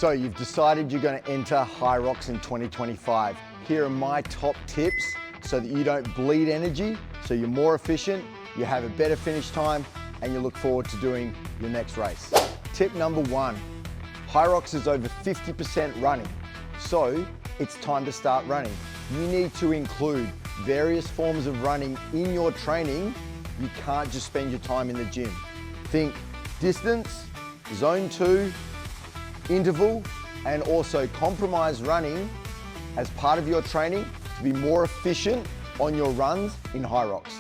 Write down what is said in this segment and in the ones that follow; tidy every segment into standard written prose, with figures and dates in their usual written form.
So you've decided you're going to enter Hyrox in 2025. Here are my top tips so that you don't bleed energy, so you're more efficient, you have a better finish time, and you look forward to doing your next race. Tip number one, Hyrox is over 50% running, so it's time to start running. You need to include various forms of running in your training. You can't just spend your time in the gym. Think distance, zone 2, interval, and also compromise running as part of your training to be more efficient on your runs in Hyrox.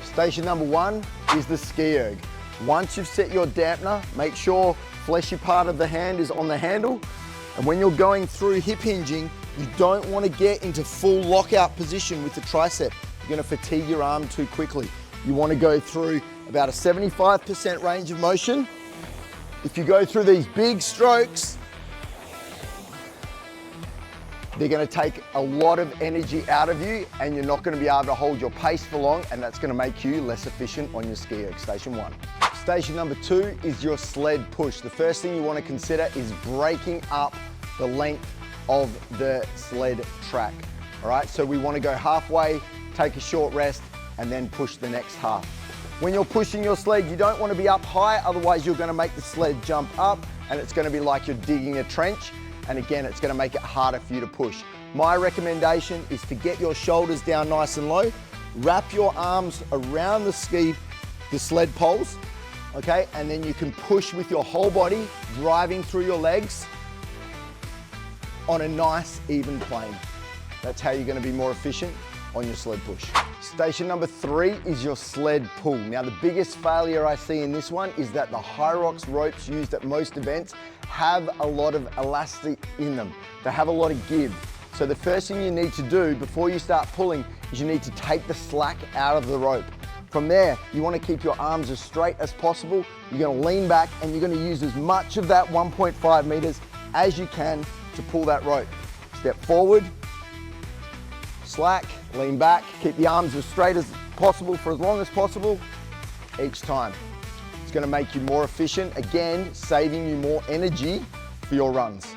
Station number one is the Skierg. Once you've set your dampener, make sure fleshy part of the hand is on the handle. And when you're going through hip hinging, you don't want to get into full lockout position with the tricep. You're going to fatigue your arm too quickly. You want to go through about a 75% range of motion. If you go through these big strokes, they're going to take a lot of energy out of you and you're not going to be able to hold your pace for long, and that's going to make you less efficient on your Skierg, station one. Station number two is your sled push. The first thing you want to consider is breaking up the length of the sled track. All right, so we want to go halfway, take a short rest, and then push the next half. When you're pushing your sled, you don't want to be up high, otherwise you're going to make the sled jump up and it's going to be like you're digging a trench. And again, it's going to make it harder for you to push. My recommendation is to get your shoulders down nice and low, wrap your arms around the sled poles, okay? And then you can push with your whole body, driving through your legs on a nice, even plane. That's how you're going to be more efficient on your sled push. Station number three is your sled pull. Now, the biggest failure I see in this one is that the Hyrox ropes used at most events have a lot of elastic in them. They have a lot of give. So the first thing you need to do before you start pulling is you need to take the slack out of the rope. From there, you want to keep your arms as straight as possible. You're going to lean back and you're going to use as much of that 1.5 meters as you can to pull that rope. Step forward, slack, lean back, keep the arms as straight as possible for as long as possible each time. It's going to make you more efficient, again, saving you more energy for your runs.